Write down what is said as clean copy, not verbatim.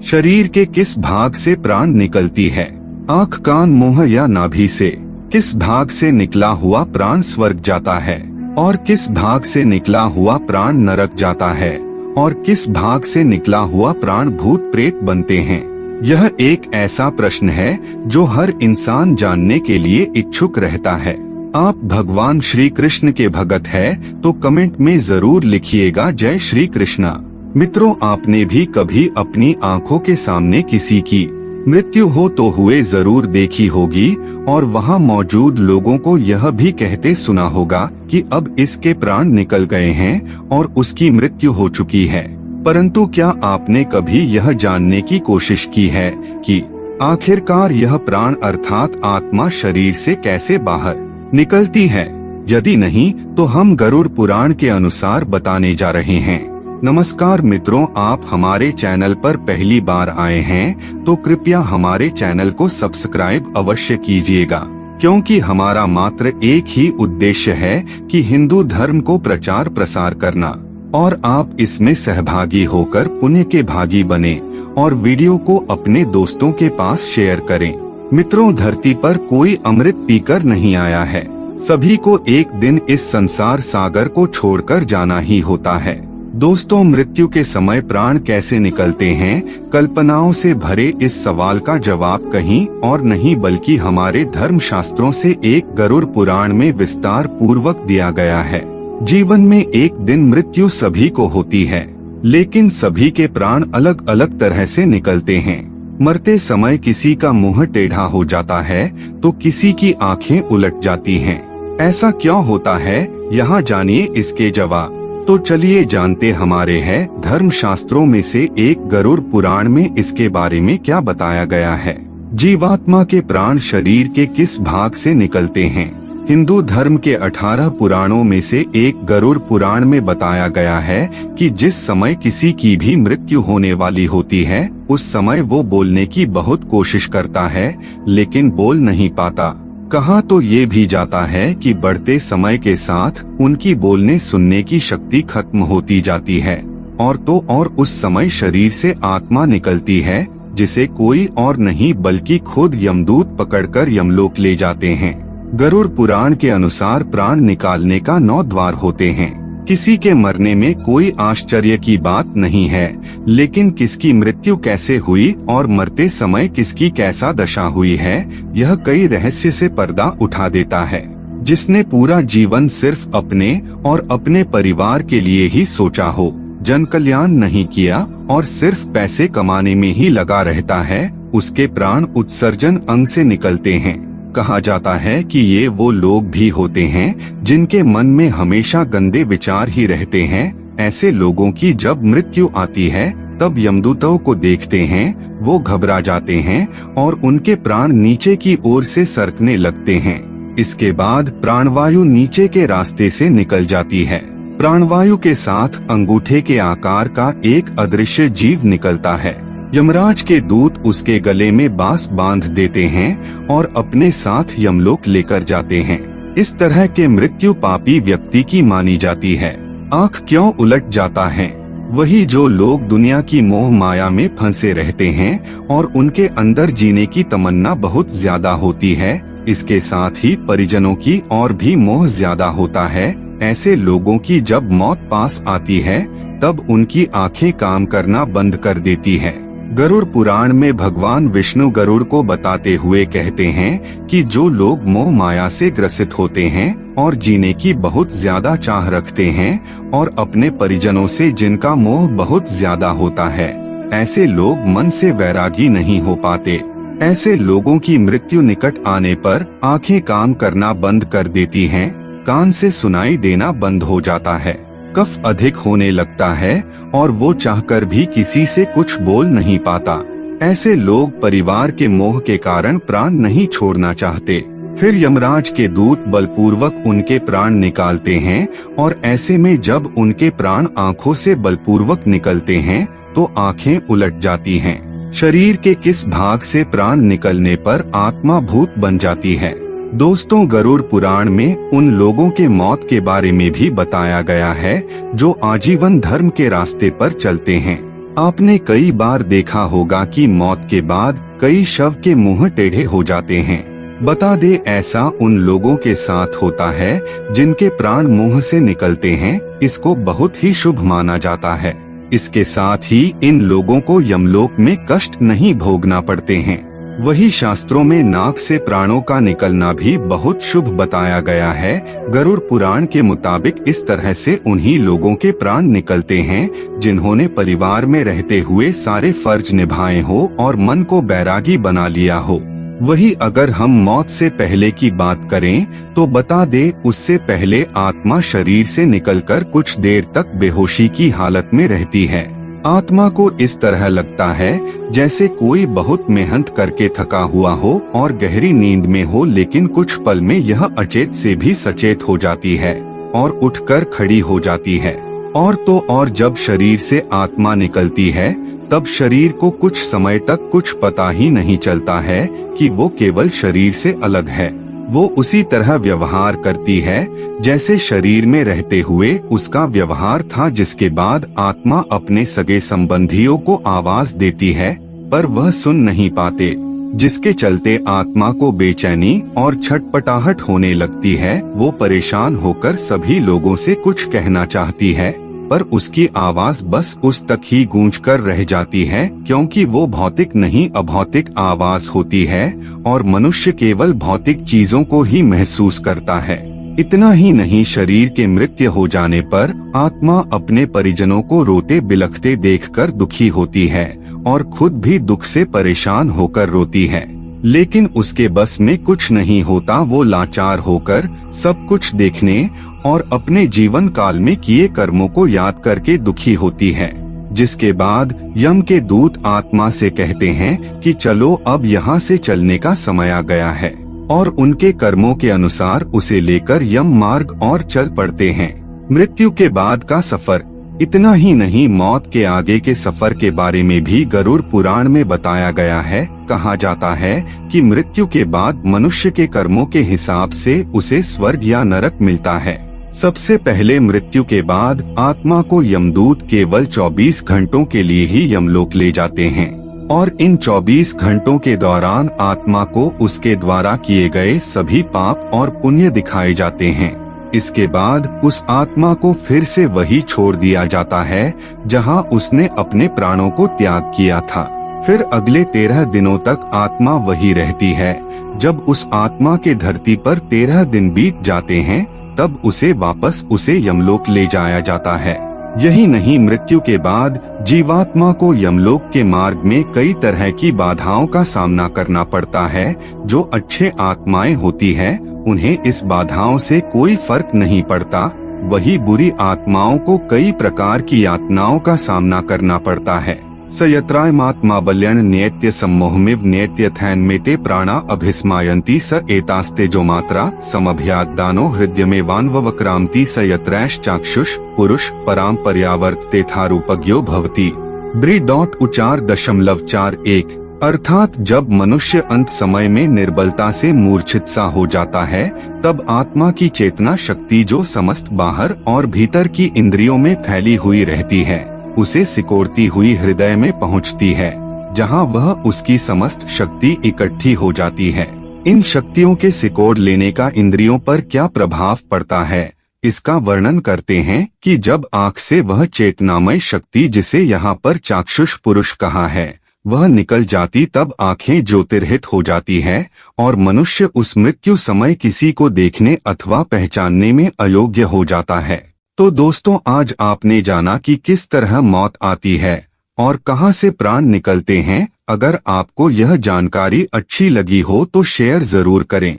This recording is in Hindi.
शरीर के किस भाग से प्राण निकलती है? आँख, कान, मुंह या नाभि से? किस भाग से निकला हुआ प्राण स्वर्ग जाता है और किस भाग से निकला हुआ प्राण नरक जाता है और किस भाग से निकला हुआ प्राण भूत प्रेत बनते हैं? यह एक ऐसा प्रश्न है जो हर इंसान जानने के लिए इच्छुक रहता है। आप भगवान श्री कृष्ण के भगत है तो कमेंट में जरूर लिखिएगा जय श्री कृष्णा। मित्रों, आपने भी कभी अपनी आंखों के सामने किसी की मृत्यु हो तो हुए जरूर देखी होगी और वहां मौजूद लोगों को यह भी कहते सुना होगा कि अब इसके प्राण निकल गए हैं और उसकी मृत्यु हो चुकी है। परंतु क्या आपने कभी यह जानने की कोशिश की है कि आखिरकार यह प्राण अर्थात आत्मा शरीर से कैसे बाहर निकलती है? यदि नहीं तो हम गरुड़ पुराण के अनुसार बताने जा रहे हैं। नमस्कार मित्रों, आप हमारे चैनल पर पहली बार आए हैं तो कृपया हमारे चैनल को सब्सक्राइब अवश्य कीजिएगा, क्योंकि हमारा मात्र एक ही उद्देश्य है कि हिंदू धर्म को प्रचार प्रसार करना और आप इसमें सहभागी होकर पुण्य के भागी बने और वीडियो को अपने दोस्तों के पास शेयर करें। मित्रों, धरती पर कोई अमृत पीकर नहीं आया है। सभी को एक दिन इस संसार सागर को छोड़कर जाना ही होता है। दोस्तों, मृत्यु के समय प्राण कैसे निकलते हैं, कल्पनाओं से भरे इस सवाल का जवाब कहीं और नहीं बल्कि हमारे धर्म शास्त्रों से एक गरुड़ पुराण में विस्तार पूर्वक दिया गया है। जीवन में एक दिन मृत्यु सभी को होती है, लेकिन सभी के प्राण अलग अलग तरह से निकलते हैं। मरते समय किसी का मुंह टेढ़ा हो जाता है तो किसी की आंखें उलट जाती हैं। ऐसा क्यों होता है, यहाँ जानिए इसके जवाब। तो चलिए जानते हमारे हैं धर्म शास्त्रों में से एक गरुड़ पुराण में इसके बारे में क्या बताया गया है। जीवात्मा के प्राण शरीर के किस भाग से निकलते हैं? हिंदू धर्म के 18 पुराणों में से एक गरुड़ पुराण में बताया गया है कि जिस समय किसी की भी मृत्यु होने वाली होती है उस समय वो बोलने की बहुत कोशिश करता है लेकिन बोल नहीं पाता। कहा तो ये भी जाता है कि बढ़ते समय के साथ उनकी बोलने सुनने की शक्ति खत्म होती जाती है और उस समय शरीर से आत्मा निकलती है जिसे कोई और नहीं बल्कि खुद यमदूत पकड़कर यमलोक ले जाते हैं। गरुड़ पुराण के अनुसार प्राण निकालने का 9 द्वार होते हैं। किसी के मरने में कोई आश्चर्य की बात नहीं है, लेकिन किसकी मृत्यु कैसे हुई और मरते समय किसकी कैसा दशा हुई है, यह कई रहस्य से पर्दा उठा देता है। जिसने पूरा जीवन सिर्फ अपने और अपने परिवार के लिए ही सोचा हो, जन कल्याण नहीं किया और सिर्फ पैसे कमाने में ही लगा रहता है, उसके प्राण उत्सर्जन अंग से निकलते हैं। कहा जाता है कि ये वो लोग भी होते हैं जिनके मन में हमेशा गंदे विचार ही रहते हैं। ऐसे लोगों की जब मृत्यु आती है तब यमदूतों को देखते हैं, वो घबरा जाते हैं और उनके प्राण नीचे की ओर से सरकने लगते हैं। इसके बाद प्राणवायु नीचे के रास्ते से निकल जाती है। प्राणवायु के साथ अंगूठे के आकार का एक अदृश्य जीव निकलता है। यमराज के दूत उसके गले में बांस बांध देते हैं और अपने साथ यमलोक लेकर जाते हैं। इस तरह के मृत्यु पापी व्यक्ति की मानी जाती है। आँख क्यों उलट जाता है? वही जो लोग दुनिया की मोह माया में फंसे रहते हैं और उनके अंदर जीने की तमन्ना बहुत ज्यादा होती है, इसके साथ ही परिजनों की और भी मोह ज्यादा होता है। ऐसे लोगों की जब मौत पास आती है तब उनकी आंखें काम करना बंद कर देती है। गरुड़ पुराण में भगवान विष्णु गरुड़ को बताते हुए कहते हैं कि जो लोग मोह माया से ग्रसित होते हैं और जीने की बहुत ज्यादा चाह रखते हैं और अपने परिजनों से जिनका मोह बहुत ज्यादा होता है, ऐसे लोग मन से वैरागी नहीं हो पाते। ऐसे लोगों की मृत्यु निकट आने पर आंखें काम करना बंद कर देती हैं, कान से सुनाई देना बंद हो जाता है, कफ अधिक होने लगता है और वो चाहकर भी किसी से कुछ बोल नहीं पाता। ऐसे लोग परिवार के मोह के कारण प्राण नहीं छोड़ना चाहते। फिर यमराज के दूत बलपूर्वक उनके प्राण निकालते हैं और ऐसे में जब उनके प्राण आंखों से बलपूर्वक निकलते हैं तो आंखें उलट जाती हैं। शरीर के किस भाग से प्राण निकलने पर आत्मा भूत बन जाती है? दोस्तों, गरुड़ पुराण में उन लोगों के मौत के बारे में भी बताया गया है जो आजीवन धर्म के रास्ते पर चलते हैं। आपने कई बार देखा होगा कि मौत के बाद कई शव के मुंह टेढ़े हो जाते हैं। बता दे, ऐसा उन लोगों के साथ होता है जिनके प्राण मुंह से निकलते हैं। इसको बहुत ही शुभ माना जाता है। इसके साथ ही इन लोगों को यमलोक में कष्ट नहीं भोगना पड़ते हैं। वही शास्त्रों में नाक से प्राणों का निकलना भी बहुत शुभ बताया गया है। गरुड़ पुराण के मुताबिक इस तरह से उन्हीं लोगों के प्राण निकलते हैं जिन्होंने परिवार में रहते हुए सारे फर्ज निभाए हो और मन को बैरागी बना लिया हो। वही अगर हम मौत से पहले की बात करें तो बता दे, उससे पहले आत्मा शरीर से निकलकर कुछ देर तक बेहोशी की हालत में रहती है। आत्मा को इस तरह लगता है जैसे कोई बहुत मेहनत करके थका हुआ हो और गहरी नींद में हो, लेकिन कुछ पल में यह अचेत से भी सचेत हो जाती है और उठकर खड़ी हो जाती है। और तो और जब शरीर से आत्मा निकलती है तब शरीर को कुछ समय तक कुछ पता ही नहीं चलता है कि वो केवल शरीर से अलग है। वो उसी तरह व्यवहार करती है जैसे शरीर में रहते हुए उसका व्यवहार था, जिसके बाद आत्मा अपने सगे संबंधियों को आवाज देती है पर वह सुन नहीं पाते, जिसके चलते आत्मा को बेचैनी और छटपटाहट होने लगती है। वो परेशान होकर सभी लोगों से कुछ कहना चाहती है पर उसकी आवाज बस उस तक ही गूंज कर रह जाती है, क्योंकि वो भौतिक नहीं अभौतिक आवाज होती है और मनुष्य केवल भौतिक चीजों को ही महसूस करता है। इतना ही नहीं, शरीर के मृत्यु हो जाने पर आत्मा अपने परिजनों को रोते बिलखते देखकर दुखी होती है और खुद भी दुख से परेशान होकर रोती है, लेकिन उसके बस में कुछ नहीं होता। वो लाचार होकर सब कुछ देखने और अपने जीवन काल में किए कर्मों को याद करके दुखी होती है, जिसके बाद यम के दूत आत्मा से कहते हैं कि चलो अब यहाँ से चलने का समय आ गया है, और उनके कर्मों के अनुसार उसे लेकर यम मार्ग और चल पड़ते हैं। मृत्यु के बाद का सफर। इतना ही नहीं, मौत के आगे के सफर के बारे में भी गरुड़ पुराण में बताया गया है। कहा जाता है कि मृत्यु के बाद मनुष्य के कर्मों के हिसाब से उसे स्वर्ग या नरक मिलता है। सबसे पहले मृत्यु के बाद आत्मा को यमदूत केवल 24 घंटों के लिए ही यमलोक ले जाते हैं और इन 24 घंटों के दौरान आत्मा को उसके द्वारा किए गए सभी पाप और पुण्य दिखाए जाते हैं। इसके बाद उस आत्मा को फिर से वही छोड़ दिया जाता है जहां उसने अपने प्राणों को त्याग किया था। फिर अगले 13 दिनों तक आत्मा वही रहती है। जब उस आत्मा के धरती पर 13 दिन बीत जाते हैं तब उसे वापस उसे यमलोक ले जाया जाता है। यही नहीं, मृत्यु के बाद जीवात्मा को यमलोक के मार्ग में कई तरह की बाधाओं का सामना करना पड़ता है। जो अच्छे आत्माएं होती है उन्हें इस बाधाओं से कोई फर्क नहीं पड़ता, वही बुरी आत्माओं को कई प्रकार की यातनाओं का सामना करना पड़ता है। सयत्रायमात्मा बल्यन नेत्य सम्मोहमिव नेत्यथैन्मेते प्राणा अभिस्मायन्ति स एतास्ते जो मात्रा समभ्यादानो हृदय में वान्वक्रांति स यत्रैश चाक्षुष पुरुष पराम पर्यावर्तेथारूपज्ञो भवति। ब्री.4.41 अर्थात जब मनुष्य अंत समय में निर्बलता से मूर्छित सा हो जाता है तब आत्मा की चेतना शक्ति जो समस्त बाहर और भीतर की इंद्रियों में फैली हुई रहती है उसे सिकोड़ती हुई हृदय में पहुंचती है, जहां वह उसकी समस्त शक्ति इकट्ठी हो जाती है। इन शक्तियों के सिकोड़ लेने का इंद्रियों पर क्या प्रभाव पड़ता है, इसका वर्णन करते हैं कि जब आँख से वह चेतनामय शक्ति, जिसे यहाँ पर चाक्षुष पुरुष कहा है, वह निकल जाती तब आँखें ज्योतिर्हित हो जाती है और मनुष्य उस मृत्यु समय किसी को देखने अथवा पहचानने में अयोग्य हो जाता है। तो दोस्तों, आज आपने जाना कि किस तरह मौत आती है और कहां से प्राण निकलते हैं। अगर आपको यह जानकारी अच्छी लगी हो तो शेयर जरूर करें।